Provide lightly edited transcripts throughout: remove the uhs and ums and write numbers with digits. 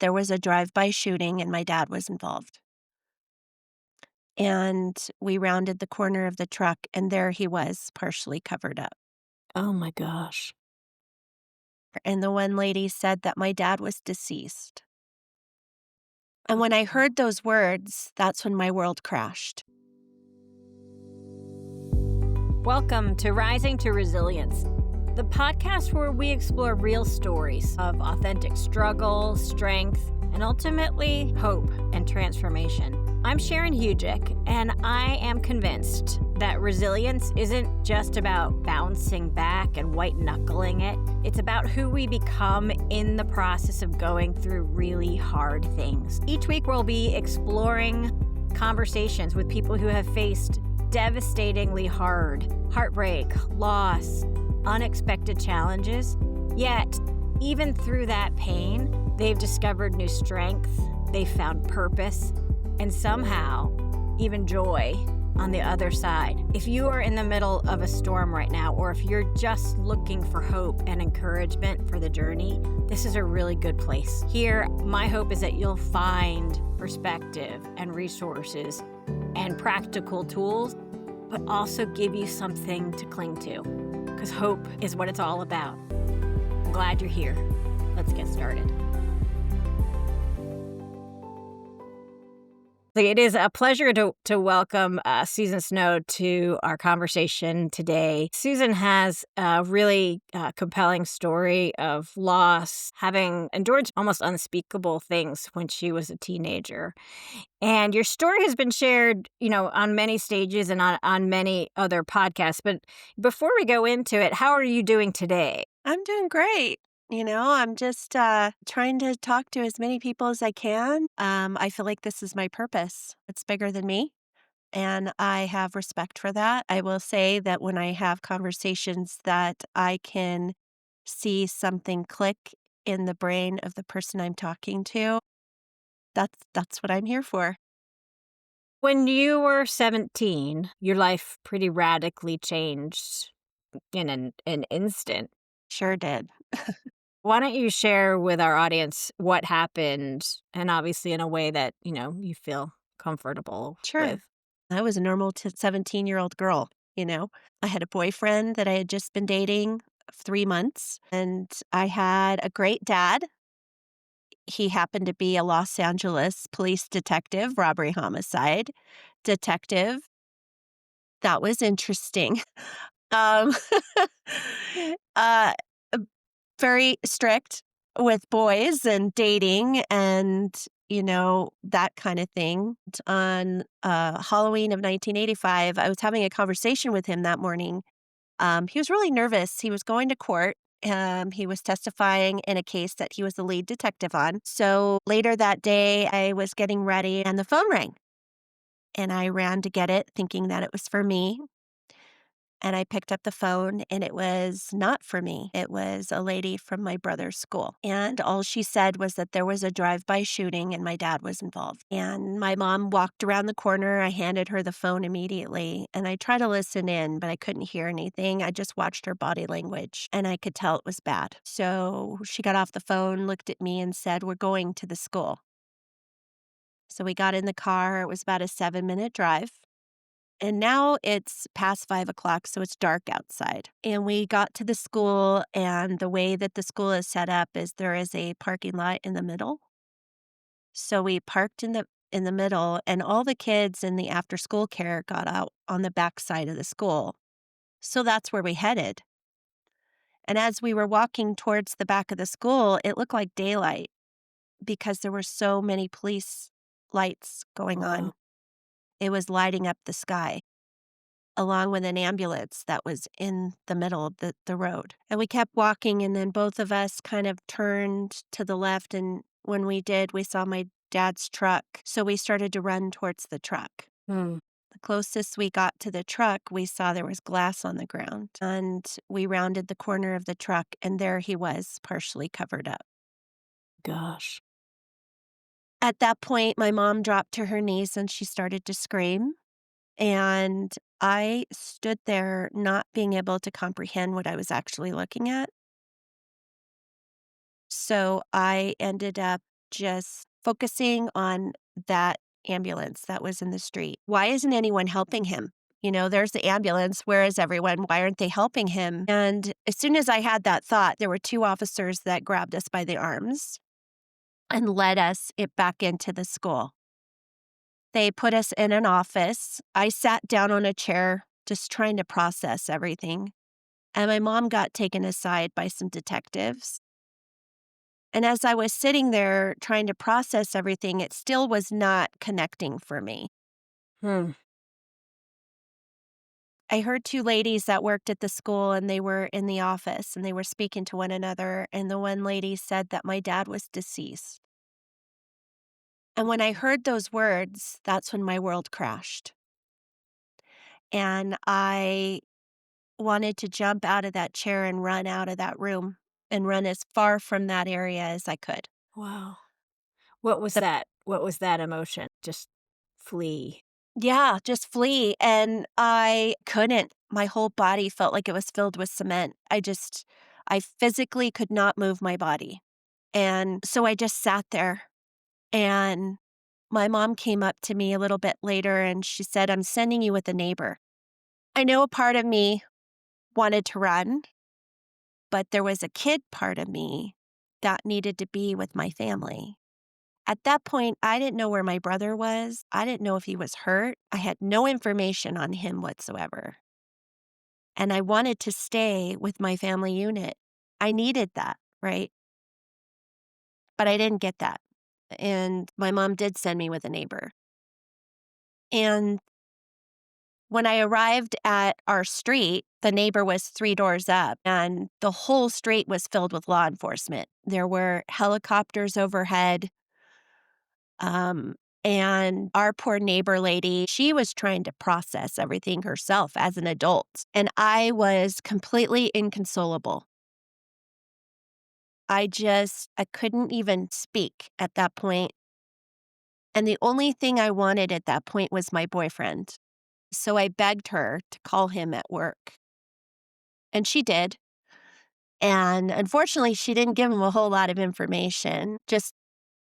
there was a drive-by shooting and my dad was involved. And we rounded the corner of the truck, and there he was, partially covered up. Oh my gosh. And the one lady said that my dad was deceased. And when I heard those words, that's when my world crashed. Welcome to Rising to Resilience, the podcast where we explore real stories of authentic struggle, strength, and ultimately hope and transformation. I'm Sharon Hujik, and I am convinced that resilience isn't just about bouncing back and white-knuckling it. It's about who we become in the process of going through really hard things. Each week, we'll be exploring conversations with people who have faced devastatingly hard heartbreak, loss, unexpected challenges. Yet, even through that pain, they've discovered new strength, they've found purpose, and somehow even joy on the other side. If you are in the middle of a storm right now, or if you're just looking for hope and encouragement for the journey, this is a really good place. Here, my hope is that you'll find perspective and resources and practical tools, but also give you something to cling to, because hope is what it's all about. I'm glad you're here. Let's get started. It is a pleasure to welcome Susan Snow to our conversation today. Susan has a really compelling story of loss, having endured almost unspeakable things when she was a teenager. And your story has been shared, on many stages and on many other podcasts. But before we go into it, how are you doing today? I'm doing great. I'm just trying to talk to as many people as I can. I feel like this is my purpose. It's bigger than me, and I have respect for that. I will say that when I have conversations that I can see something click in the brain of the person I'm talking to, that's what I'm here for. When you were 17, your life pretty radically changed in an instant. Sure did. Why don't you share with our audience what happened, and obviously in a way that, you feel comfortable Sure. with? I was a normal 17-year-old girl, you know. I had a boyfriend that I had just been dating 3 months, and I had a great dad. He happened to be a Los Angeles police detective, robbery homicide detective. That was interesting. Um, uh, very strict with boys and dating and, that kind of thing. On Halloween of 1985, I was having a conversation with him that morning. He was really nervous. He was going to court. He was testifying in a case that he was the lead detective on. So later that day, I was getting ready and the phone rang. And I ran to get it, thinking that it was for me. And I picked up the phone and it was not for me. It was a lady from my brother's school. And all she said was that there was a drive-by shooting and my dad was involved. And my mom walked around the corner. I handed her the phone immediately and I tried to listen in, but I couldn't hear anything. I just watched her body language and I could tell it was bad. So she got off the phone, looked at me and said, "We're going to the school." So we got in the car. It was about a 7-minute drive. And now it's past 5 o'clock, so it's dark outside. And we got to the school, and the way that the school is set up is there is a parking lot in the middle. So we parked in the middle, and all the kids in the after school care got out on the back side of the school. So that's where we headed. And as we were walking towards the back of the school, it looked like daylight because there were so many police lights going on. Wow. It was lighting up the sky, along with an ambulance that was in the middle of the road. And we kept walking, and then both of us kind of turned to the left, and when we did, we saw my dad's truck, so we started to run towards the truck. Hmm. The closest we got to the truck, we saw there was glass on the ground, and we rounded the corner of the truck, and there he was, partially covered up. Gosh. At that point, my mom dropped to her knees, and she started to scream. And I stood there not being able to comprehend what I was actually looking at. So I ended up just focusing on that ambulance that was in the street. Why isn't anyone helping him? There's the ambulance. Where is everyone? Why aren't they helping him? And as soon as I had that thought, there were two officers that grabbed us by the arms and led us back into the school. They put us in an office. I sat down on a chair, just trying to process everything. And my mom got taken aside by some detectives. And as I was sitting there trying to process everything, it still was not connecting for me. Hmm. I heard two ladies that worked at the school and they were in the office and they were speaking to one another. And the one lady said that my dad was deceased. And when I heard those words, that's when my world crashed. And I wanted to jump out of that chair and run out of that room and run as far from that area as I could. Wow. What was The that? What was that emotion? Just flee. Yeah, just flee, and I couldn't. My whole body felt like it was filled with cement. I physically could not move my body, and so I just sat there, and my mom came up to me a little bit later, and she said, "I'm sending you with a neighbor." I know a part of me wanted to run, but there was a kid part of me that needed to be with my family. At that point, I didn't know where my brother was. I didn't know if he was hurt. I had no information on him whatsoever. And I wanted to stay with my family unit. I needed that, right? But I didn't get that. And my mom did send me with a neighbor. And when I arrived at our street, the neighbor was 3 doors up, and the whole street was filled with law enforcement. There were helicopters overhead. Um, and our poor neighbor lady, she was trying to process everything herself as an adult. And I was completely inconsolable. I couldn't even speak at that point. And the only thing I wanted at that point was my boyfriend. So I begged her to call him at work. And she did. And unfortunately, she didn't give him a whole lot of information, just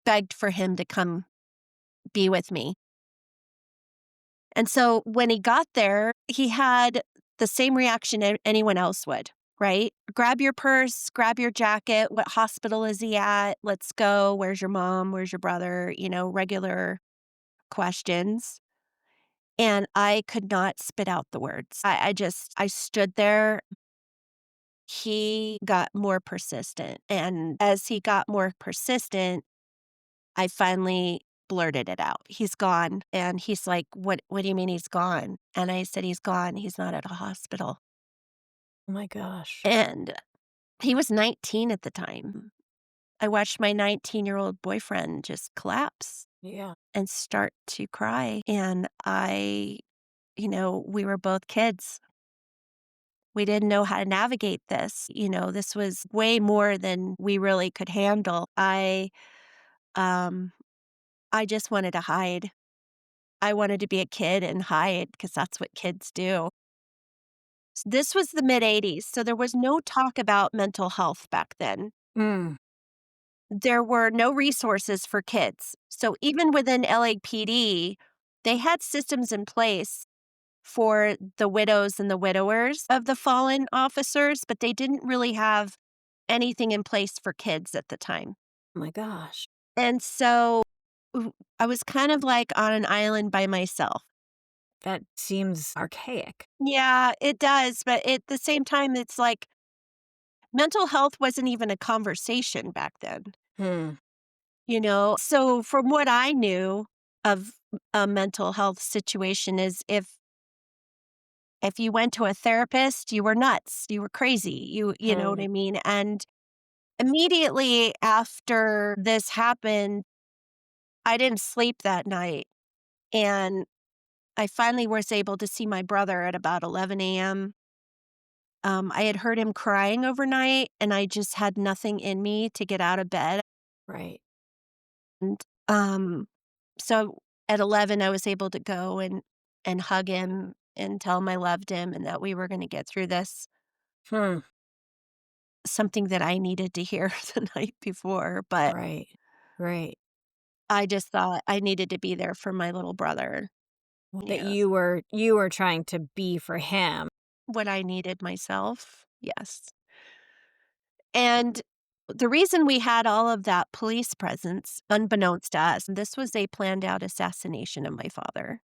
begged for him to come be with me. And so when he got there, he had the same reaction anyone else would, right? Grab your purse, grab your jacket. What hospital is he at? Let's go. Where's your mom? Where's your brother? Regular questions. And I could not spit out the words. I stood there. He got more persistent. And as he got more persistent, I finally blurted it out. "He's gone." And he's like, What do you mean he's gone?" And I said, "He's gone. He's not at a hospital." Oh my gosh. And he was 19 at the time. I watched my 19-year-old boyfriend just collapse Yeah. and start to cry. And we were both kids. We didn't know how to navigate this. This was way more than we really could handle. Um, I just wanted to hide. I wanted to be a kid and hide because that's what kids do. This was the mid-80s, so there was no talk about mental health back then. Mm. There were no resources for kids. So even within LAPD, they had systems in place for the widows and the widowers of the fallen officers, but they didn't really have anything in place for kids at the time. Oh my gosh. And so I was kind of like on an island by myself. That seems archaic. Yeah, it does, but at the same time, it's like mental health wasn't even a conversation back then, Hmm. So from what I knew of a mental health situation is if you went to a therapist, you were nuts, you were crazy, you know what Hmm. I mean? And immediately after this happened, I didn't sleep that night, and I finally was able to see my brother at about 11 a.m. I had heard him crying overnight, and I just had nothing in me to get out of bed. Right. And, so at 11, I was able to go and hug him and tell him I loved him and that we were gonna get through this, Hmm. something that I needed to hear the night before, but Right. Right. I just thought I needed to be there for my little brother. That Yeah. you were trying to be for him. What I needed myself. Yes. And the reason we had all of that police presence, unbeknownst to us, this was a planned out assassination of my father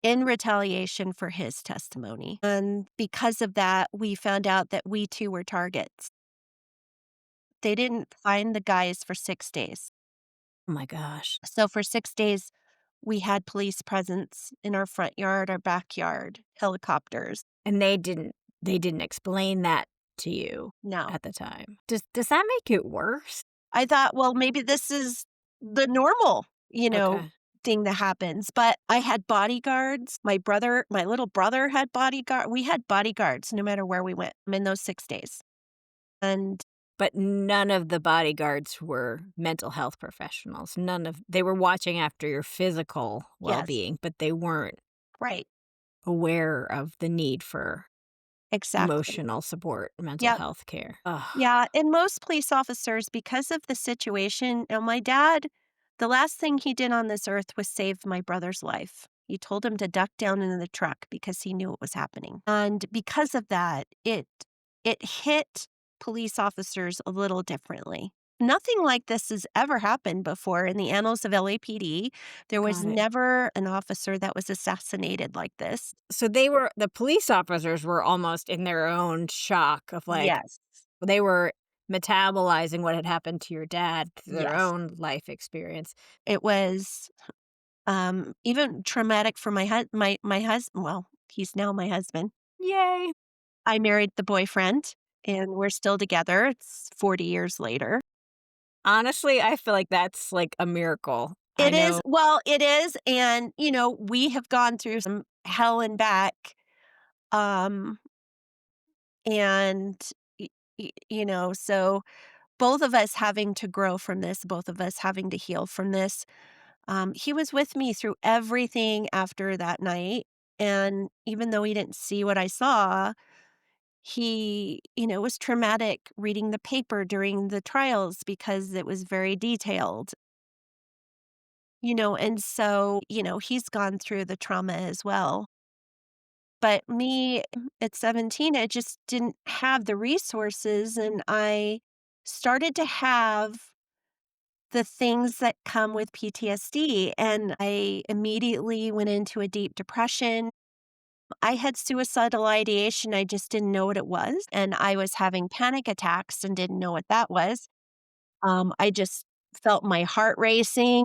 in retaliation for his testimony. And because of that, we found out that we too were targets. They didn't find the guys for 6 days. Oh my gosh. So for 6 days, we had police presence in our front yard, our backyard, helicopters. And they didn't explain that to you No. at the time. Does that make it worse? I thought, well, maybe this is the normal, Okay. thing that happens. But I had bodyguards. My little brother had bodyguard. We had bodyguards no matter where we went in those 6 days. And But none of the bodyguards were mental health professionals. They were watching after your physical yes, well-being, but they weren't right, aware of the need for exactly. emotional support, mental Yep. health care. Ugh. Yeah, and most police officers, because of the situation, my dad, the last thing he did on this earth was save my brother's life. He told him to duck down into the truck because he knew what was happening. And because of that, it hit police officers a little differently. Nothing like this has ever happened before in the annals of LAPD. There was Got it. never an officer that was assassinated like this. So the police officers were almost in their own shock of, like, Yes. they were metabolizing what had happened to your dad through their Yes. own life experience. It was even traumatic for my husband. Well, he's now my husband. Yay. I married the boyfriend, and we're still together. It's 40 years later. Honestly, I feel like that's, like, a miracle. I It is know. well, it is, and, we have gone through some hell and back, um, and, so both of us having to grow from this, both of us having to heal from this. He was with me through everything after that night, and even though he didn't see what I saw, he, was traumatic reading the paper during the trials because it was very detailed, and so, he's gone through the trauma as well. But me at 17, I just didn't have the resources, and I started to have the things that come with PTSD, and I immediately went into a deep depression. I had suicidal ideation, I just didn't know what it was, and I was having panic attacks and didn't know what that was. I just felt my heart racing,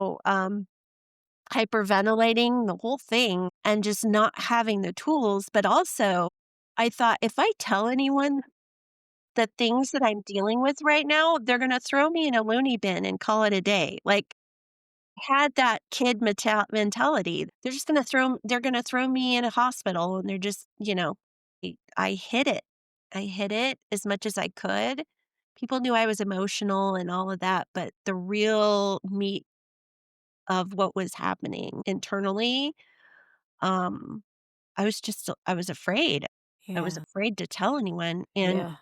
hyperventilating, the whole thing, and just not having the tools, but also, I thought, "If I tell anyone the things that I'm dealing with right now, they're gonna throw me in a loony bin and call it a day." Like, had that kid mentality. They're gonna throw me in a hospital, and they're just, I hid it. I hid it as much as I could. People knew I was emotional and all of that, but the real meat of what was happening internally, um, I was afraid. I was Yeah. afraid to tell anyone, and Yeah.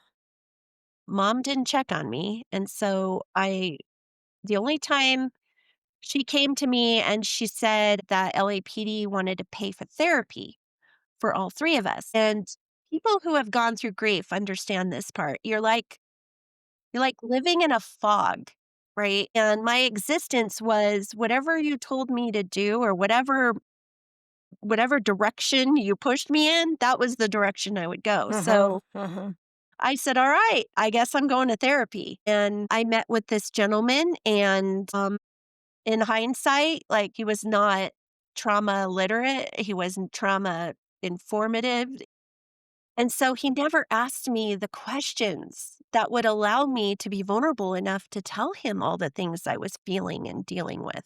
mom didn't check on me, and so the only time she came to me and she said that LAPD wanted to pay for therapy for all 3 of us, and people who have gone through grief understand this part. You're like living in a fog, right? And my existence was whatever you told me to do or whatever direction you pushed me in, that was the direction I would go. Uh-huh. So Uh-huh. I said, "All right, I guess I'm going to therapy." And I met with this gentleman, and in hindsight, like, he was not trauma literate, he wasn't trauma informative, and so he never asked me the questions that would allow me to be vulnerable enough to tell him all the things I was feeling and dealing with.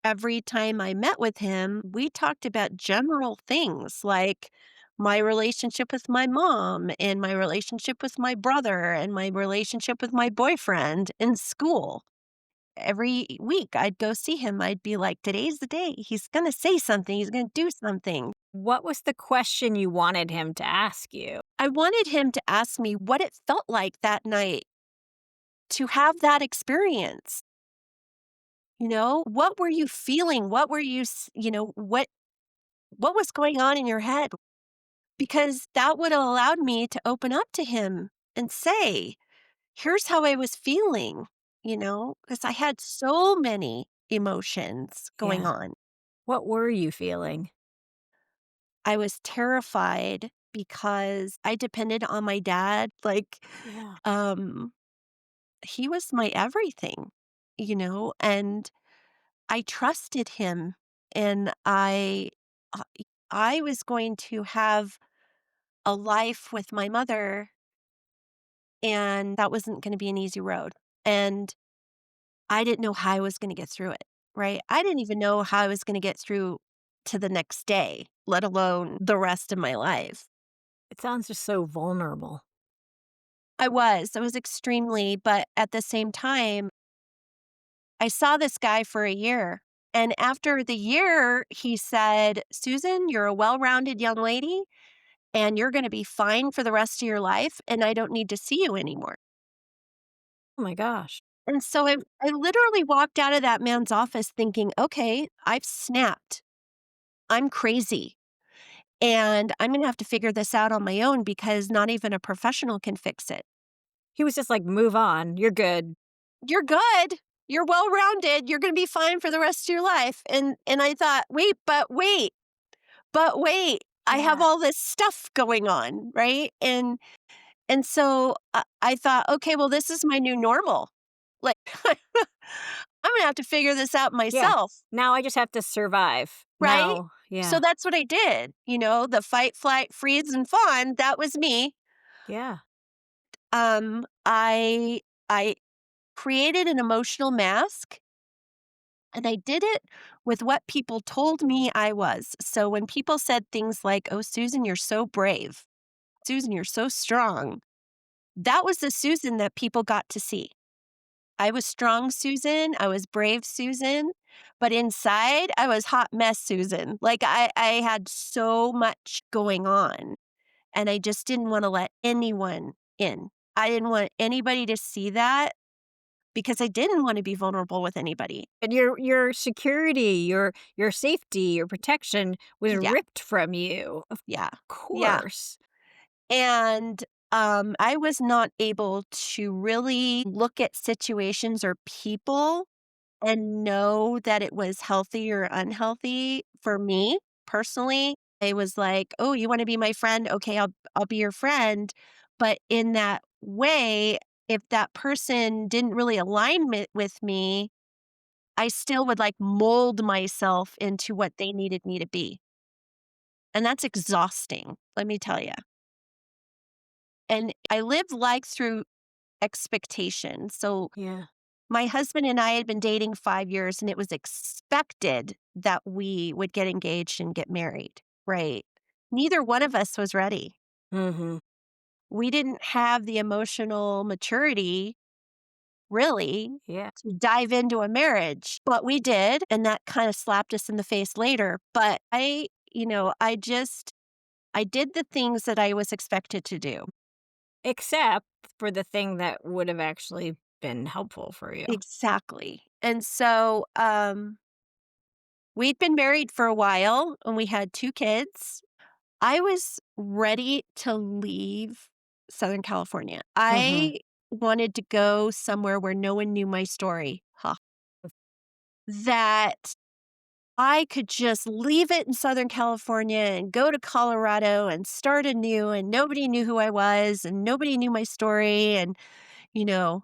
Every time I met with him, we talked about general things like my relationship with my mom and my relationship with my brother and my relationship with my boyfriend in school. Every week I'd go see him. I'd be like, "Today's the day. He's gonna say something. He's gonna do something." What was the question you wanted him to ask you? I wanted him to ask me what it felt like that night to have that experience. What were you feeling? What were what was going on in your head? Because that would have allowed me to open up to him and say, here's how I was feeling, because I had so many emotions going Yeah. on. What were you feeling? I was terrified because I depended on my dad. Yeah. Um, he was my everything, and I trusted him, and I I was going to have a life with my mother, and that wasn't gonna be an easy road, and I didn't know how I was gonna get through it, right? I didn't even know how I was gonna get through to the next day, let alone the rest of my life. It sounds just so vulnerable. I was extremely, but at the same time, I saw this guy for a year, and after the year, he said, "Susan, you're a well-rounded young lady, and you're gonna be fine for the rest of your life, and I don't need to see you anymore." Oh my gosh. And so I literally walked out of that man's office thinking, "Okay, I've snapped. I'm crazy, and I'm gonna have to figure this out on my own because not even a professional can fix it. He was just like, "Move on. You're good." You're good. You're well-rounded. You're gonna be fine for the rest of your life." And I thought, but wait, I have Yeah. all this stuff going on, right? And so I thought, "Okay, well, this is my new normal. Like, I'm gonna have to figure this out Yeah. myself." Now I just have to survive. Right? Now So yeah. that's what I did, the fight, flight, freeze, and fawn, that was me. Yeah. I created an emotional mask, and I did it with what people told me I was. So when people said things like, "Oh, Susan, you're so brave. Susan, you're so strong." That was the Susan that people got to see. I was strong Susan, I was brave Susan, but inside, I was hot mess Susan. Like, I had so much going on, and I just didn't wanna let anyone in. I didn't want anybody to see that because I didn't wanna be vulnerable with anybody. And your security, your safety, your protection was Yeah, ripped from you. Of yeah, yeah, course. and, I was not able to really look at situations or people and know that it was healthy or unhealthy for me personally. I was like, "Oh, you wanna be my friend? Okay, I'll be your friend." But in that way, if that person didn't really with me, I still would, like, mold myself into what they needed me to be, and that's exhausting, let me tell you. And I lived life through expectation. So Yeah. my husband and I had been dating 5 years, and it was expected that we would get engaged and get married, right? Neither one of us was ready. Mhm. We didn't have the emotional maturity, really, Yeah. to dive into a marriage, but we did, and that kinda slapped us in the face later, but I did the things that I was expected to do. Except for the thing that would have actually been helpful for you. Exactly. And so, we'd been married for a while, and we had 2 kids. I was ready to leave Southern California. Mhm. I wanted to go somewhere where no one knew my story. That I could just leave it in Southern California and go to Colorado and start anew, and nobody knew who I was, and nobody knew my story, and, you know,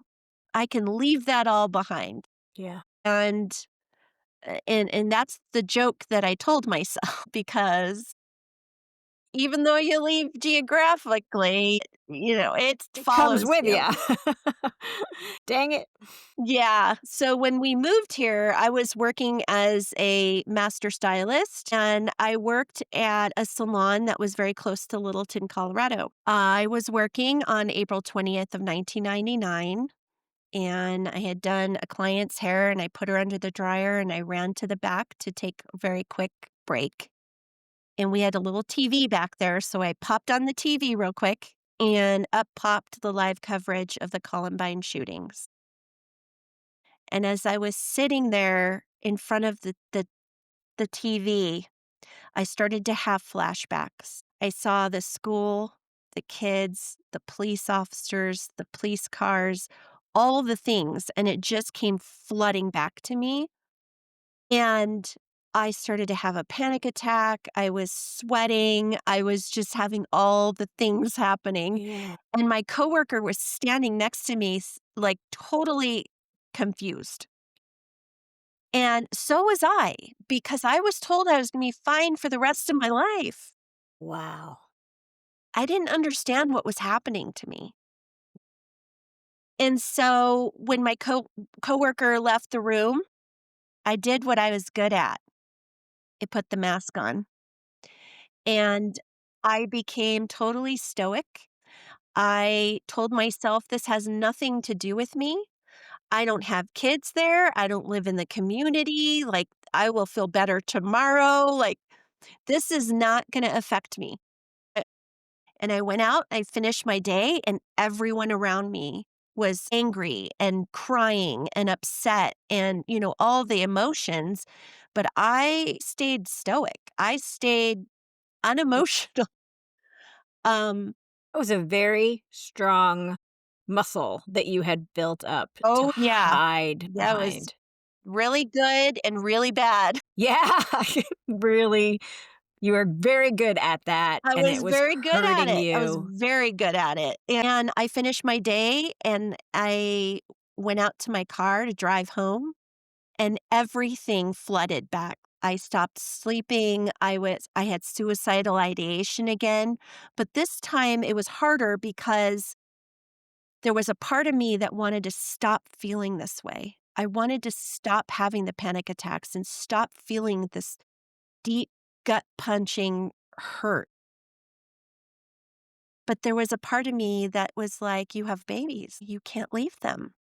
I can leave that all behind. Yeah. And and that's the joke that I told myself because even though you leave geographically, it It comes follows with you. you. Dang it. Yeah. So when we moved here, I was working as a master stylist, and I worked at a salon that was very close to Littleton, Colorado. I was working on April 20th of 1999, and I had done a client's hair, and I put her under the dryer, and I ran to the back to take a very quick break. And we had a little TV back there, so I popped on the TV real quick, and up popped the live coverage of the Columbine shootings. And as I was sitting there in front of the TV, I started to have flashbacks. I saw the school, the kids, the police officers, the police cars, all the things, and it just came flooding back to me. And I started to have a panic attack. I was sweating. I was just having all the things happening. Yeah. And my coworker was standing next to me, like totally confused. And so was I, because I was told I was going to be fine for the rest of my life. Wow. I didn't understand what was happening to me. And so when my coworker left the room, I did what I was good at. I put the mask on and I became totally stoic. I told myself this has nothing to do with me. I don't have kids there. I don't live in the community. Like, I will feel better tomorrow. Like, this is not going to affect me. And I went out, I finished my day, and everyone around me was angry and crying and upset and, all the emotions. But I stayed stoic. I stayed unemotional. Um, It was a very strong muscle that you had built up to oh, yeah. hide That was behind. really good and really bad. Yeah, really, you were very good at that, I and was it was very good at hurting it. I was you. very good at it. And I finished my day and I went out to my car to drive home and everything flooded back. I stopped sleeping. I had suicidal ideation again, but this time it was harder because there was a part of me that wanted to stop feeling this way. I wanted to stop having the panic attacks and stop feeling this deep gut punching hurt. But there was a part of me that was like, you have babies, you can't leave them.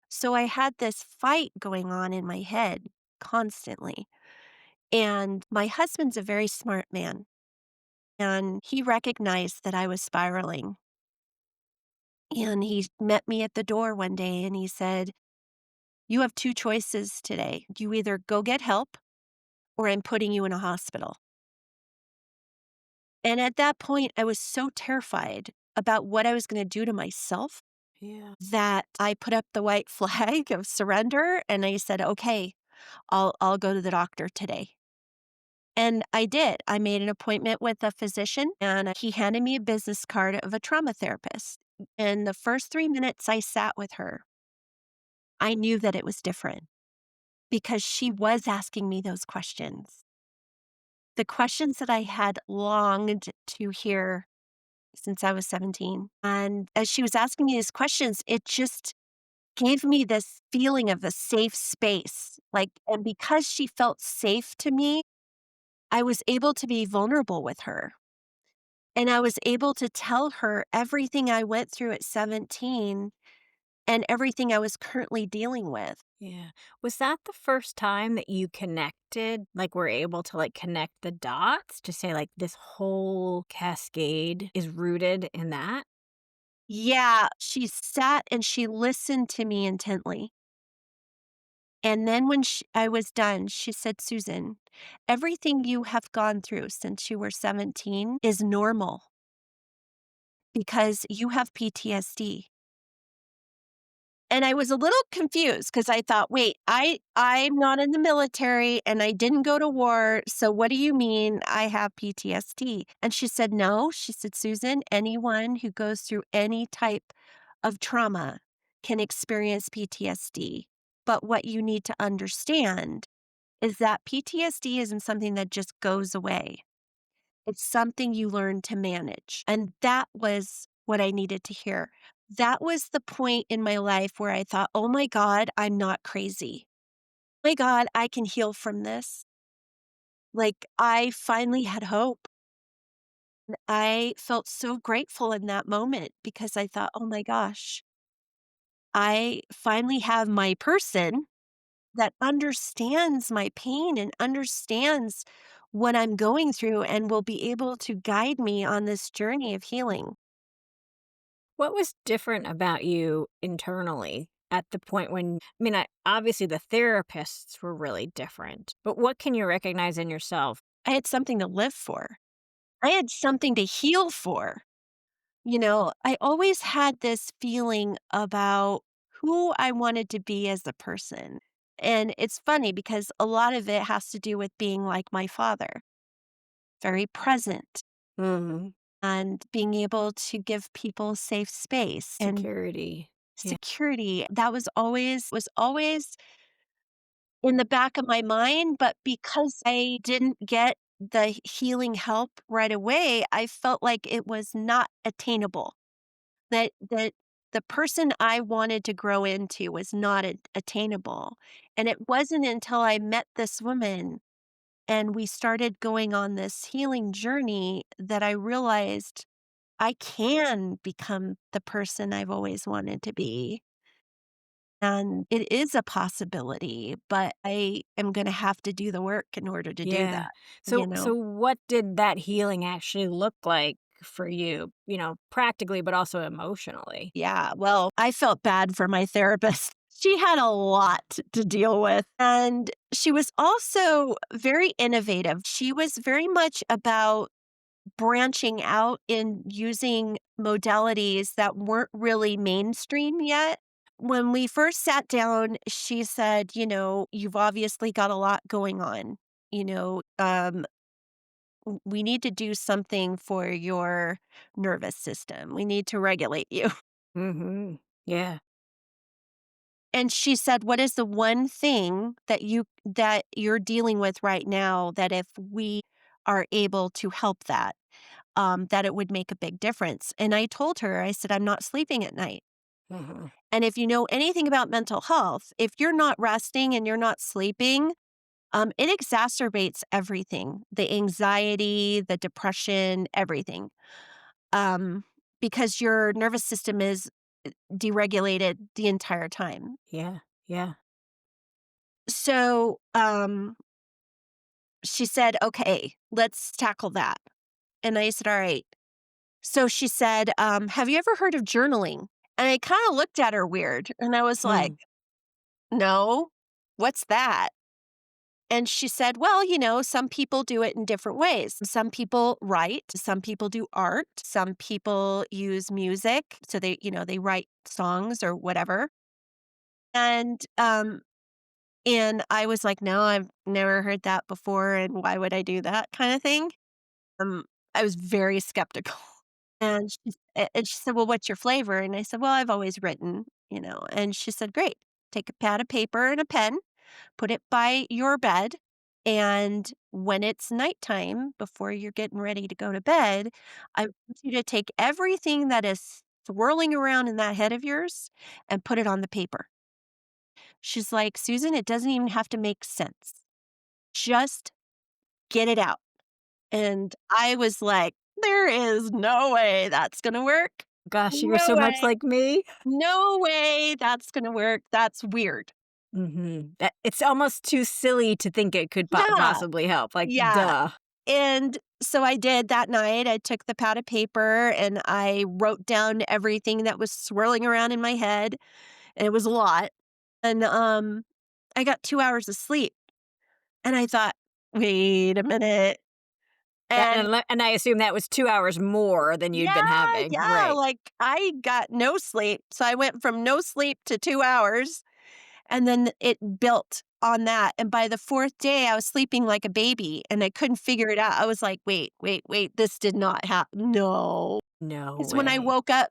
So I had this fight going on in my head constantly. And my husband's a very smart man, and he recognized that I was spiraling. And he met me at the door one day and he said, "You have two choices today. You either go get help or I'm putting you in a hospital." And at that point, I was so terrified about what I was going to do to myself Yeah. that I put up the white flag of surrender and I said, "Okay, I'll go to the doctor today." And I did. I made an appointment with a physician and he handed me a business card of a trauma therapist. And the first 3 minutes I sat with her, I knew that it was different because she was asking me those questions. The questions that I had longed to hear since I was 17. And as she was asking me these questions, it just gave me this feeling of a safe space. Like, and because she felt safe to me, I was able to be vulnerable with her. And I was able to tell her everything I went through at 17 and everything I was currently dealing with. Yeah. Was that the first time that you connected, like, were able to, like, connect the dots to say, like, this whole cascade is rooted in that? Yeah, she sat and she listened to me intently. And then when I was done, she said, "Susan, everything you have gone through since you were 17 is normal because you have PTSD." And I was a little confused because I thought, "Wait, I'm not in the military and I didn't go to war, so what do you mean I have PTSD?" And she said, "No." She said, "Susan, anyone who goes through any type of trauma can experience PTSD. But what you need to understand is that PTSD isn't something that just goes away. It's something you learn to manage." And that was what I needed to hear. That was the point in my life where I thought, "Oh my God, I'm not crazy. My God, I can heal from this." Like, I finally had hope. I felt so grateful in that moment because I thought, "Oh my gosh, I finally have my person that understands my pain and understands what I'm going through and will be able to guide me on this journey of healing." What was different about you internally at the point when, obviously the therapists were really different, but what can you recognize in yourself? I had something to live for. I had something to heal for. You know, I always had this feeling about who I wanted to be as a person. And it's funny because a lot of it has to do with being like my father, very present Mhm. and being able to give people safe space and Security. Yeah. security. That was always in the back of my mind, but because I didn't get the healing help right away, I felt like it was not attainable. That the person I wanted to grow into was not attainable. And it wasn't until I met this woman and we started going on this healing journey that I realized I can become the person I've always wanted to be. And it is a possibility, but I am going to have to do the work in order to do Yeah. that, you So know? what did that healing actually look like for you, practically, but also emotionally? Yeah, well, I felt bad for my therapist. She had a lot to deal with, and she was also very innovative. She was very much about branching out and using modalities that weren't really mainstream yet. When we first sat down, she said, "You've obviously got a lot going on. You know, we need to do something for your nervous system. We need to regulate you." Mhm. Yeah. And she said, "What is the one thing that you're dealing with right now that if we are able to help that it would make a big difference?" And I told her, I said, "I'm not sleeping at night. Mhm. And if you know anything about mental health, if you're not resting and you're not sleeping, it exacerbates everything, the anxiety, the depression, everything. Um, because your nervous system is deregulated the entire time." Yeah. Yeah. So she said, "Okay, let's tackle that." And I said, "All right." So she said, "Have you ever heard of journaling?" And I kind of looked at her weird and I was like, Hmm. "No, what's that?" And she said, "Well, some people do it in different ways. Some people write, some people do art, some people use music. So they write songs or whatever." And I was like, "No, I've never heard that before, and why would I do that?" kinda thing. Um, I was very skeptical. And she said, "Well, what's your flavor?" And I said, "Well, I've always written." And she said, "Great. Take a pad of paper and a pen, put it by your bed, and when it's nighttime, before you're getting ready to go to bed, I want you to take everything that is swirling around in that head of yours and put it on the paper." She's like, "Susan, it doesn't even have to make sense. Just get it out." And I was like, "There is no way that's gonna work. Gosh, you're No so much way. like me. No way that's gonna work. That's weird." That it's almost too silly to think it could Yeah, possibly help. Like, yeah. duh. And so I did that night. I took the pad of paper and I wrote down everything that was swirling around in my head, and it was a lot. And I got 2 hours of sleep, and I thought, "Wait a minute." That And and I assume that was 2 hours more than you'd yeah, been having. yeah, Right. like, I got no sleep, so I went from no sleep to 2 hours, and then it built on that, and by the 4th day, I was sleeping like a baby, and I couldn't figure it out. I was like, "Wait, wait, wait, this did not happen. No." No It's when I way. woke up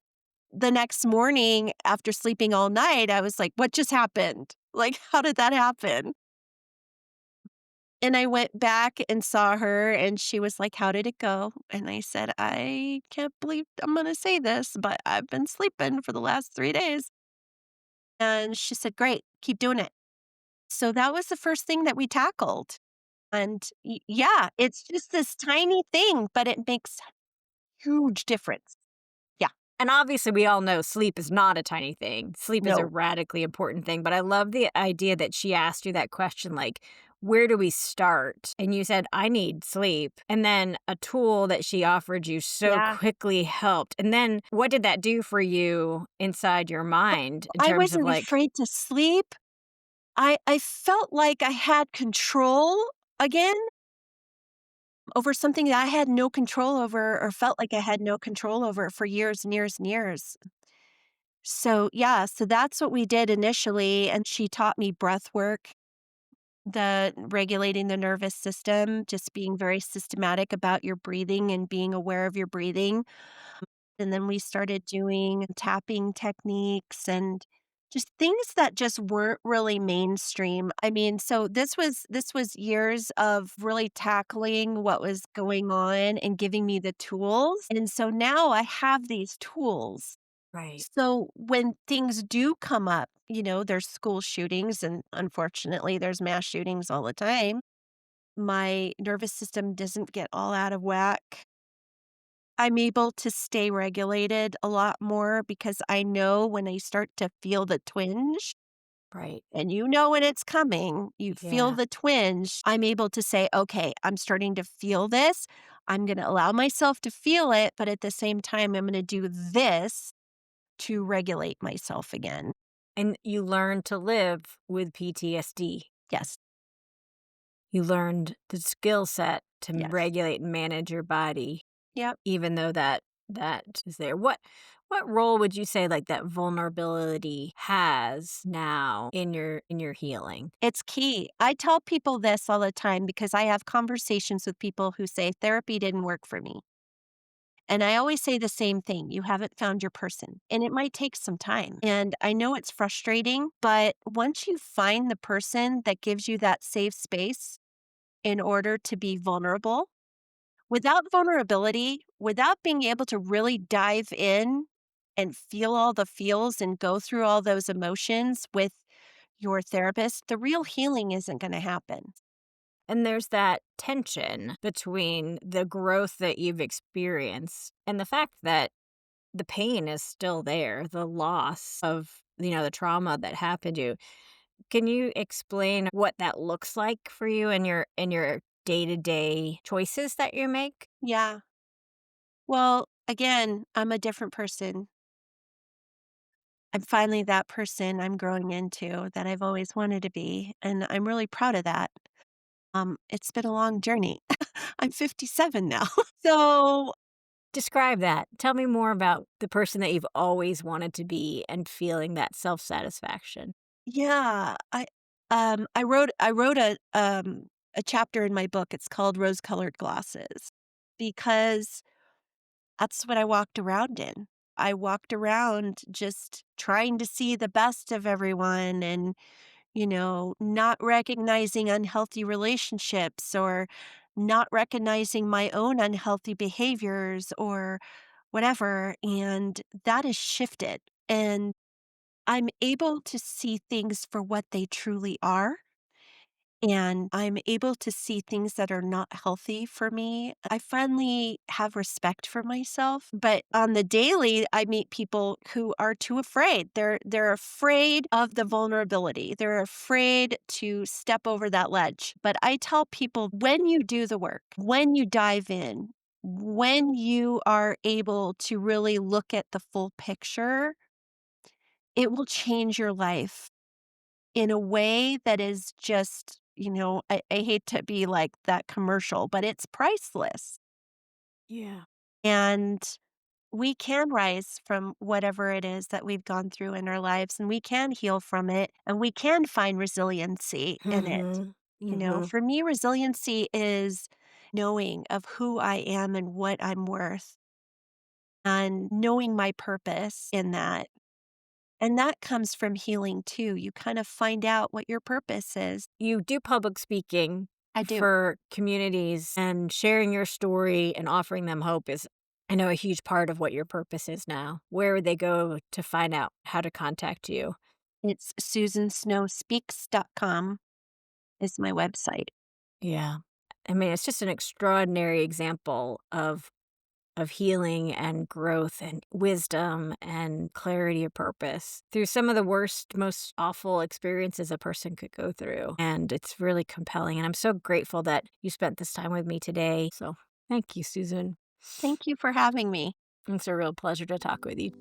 the next morning after sleeping all night, I was like, "What just happened? Like, how did that happen?" And I went back and saw her, and she was like, "How did it go?" And I said, "I can't believe I'm gonna say this, but I've been sleeping for the last 3 days." And she said, "Great, keep doing it." So that was the first thing that we tackled. And yeah, it's just this tiny thing, but it makes huge difference. Yeah, And obviously, we all know sleep is not a tiny thing. Sleep is a no. radically important thing. But I love the idea that she asked you that question, like, where do we start? And you said, I need sleep. And then a tool that she offered you so Yeah. quickly helped. And then what did that do for you inside your mind in I terms of wasn't like, afraid to sleep. I felt like I had control again over something that I had no control over or felt like I had no control over for years and years and years. So, yeah, so that's what we did initially, and she taught me breath work, the regulating the nervous system, just being very systematic about your breathing and being aware of your breathing. And then we started doing tapping techniques and just things that just weren't really mainstream. I mean, so this was years of really tackling what was going on and giving me the tools. And so now I have these tools. right, So when things do come up, there's school shootings and unfortunately there's mass shootings all the time. My nervous system doesn't get all out of whack. I'm able to stay regulated a lot more because I know when I start to feel the twinge, right. and you know when it's coming, you feel Yeah. the twinge. I'm able to say, okay, I'm starting to feel this. I'm going to allow myself to feel it, but at the same time, I'm going to do this to regulate myself again. And you learned to live with PTSD. Yes, You learned the skill set to yes. regulate and manage your body, Yep. even though that is there. What role would you say like that vulnerability has now in your healing? It's key. I tell people this all the time because I have conversations with people who say therapy didn't work for me. And I always say the same thing, you haven't found your person, and it might take some time. And I know it's frustrating, but once you find the person that gives you that safe space in order to be vulnerable, without vulnerability, without being able to really dive in and feel all the feels and go through all those emotions with your therapist, the real healing isn't going to happen. And there's that tension between the growth that you've experienced and the fact that the pain is still there, the loss of, the trauma that happened to you. Can you explain what that looks like for you in your day-to-day choices that you make? Yeah. Well, again, I'm a different person. I'm finally that person I'm growing into that I've always wanted to be, and I'm really proud of that. It's been a long journey. I'm 57 now. So, Describe that. Tell me more about the person that you've always wanted to be and feeling that self-satisfaction. yeah, I wrote a chapter in my book. It's called Rose-Colored Glasses because that's what I walked around in. I walked around just trying to see the best of everyone and not recognizing unhealthy relationships or not recognizing my own unhealthy behaviors or whatever. And that has shifted. And I'm able to see things for what they truly are. And I'm able to see things that are not healthy for me. I finally have respect for myself, but on the daily, I meet people who are too afraid. They're afraid of the vulnerability. They're afraid to step over that ledge. But I tell people when you do the work, when you dive in, when you are able to really look at the full picture, it will change your life in a way that is just, I hate to be like that commercial, but it's priceless. Yeah. And we can rise from whatever it is that we've gone through in our lives, and we can heal from it, and we can find resiliency in it. Mhm. Mhm. For me, resiliency is knowing of who I am and what I'm worth and knowing my purpose in that. And that comes from healing too. You kind of find out what your purpose is. You do public speaking I do. for communities, and sharing your story and offering them hope is, I know, a huge part of what your purpose is now. Where would they go to find out how to contact you? It's susansnowspeaks.com is my website. Yeah. I mean, it's just an extraordinary example of of healing and growth and wisdom and clarity of purpose through some of the worst, most awful experiences a person could go through. And it's really compelling. And I'm so grateful that you spent this time with me today. So thank you, Susan. Thank you for having me. It's a real pleasure to talk with you.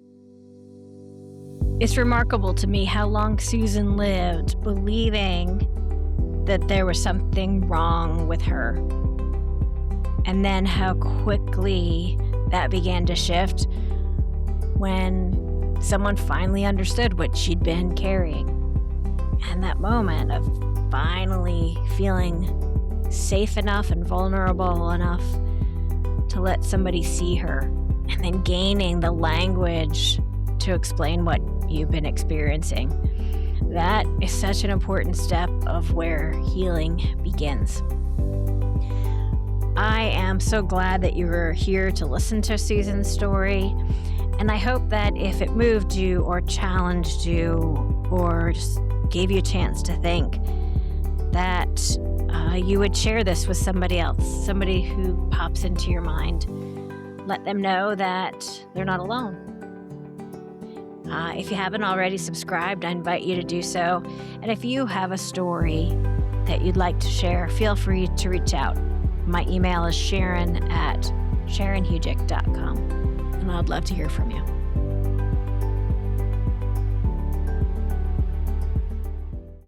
It's remarkable to me how long Susan lived believing that there was something wrong with her. And then how quickly that began to shift when someone finally understood what she'd been carrying. And that moment of finally feeling safe enough and vulnerable enough to let somebody see her, and then gaining the language to explain what you've been experiencing. That is such an important step of where healing begins. I am so glad that you were here to listen to Susan's story, and I hope that if it moved you or challenged you or just gave you a chance to think, that you would share this with somebody else, somebody who pops into your mind. Let them know that they're not alone. If you haven't already subscribed, I invite you to do so. And if you have a story that you'd like to share, feel free to reach out. My email is sharon@sharonhujik.com, and I'd love to hear from you.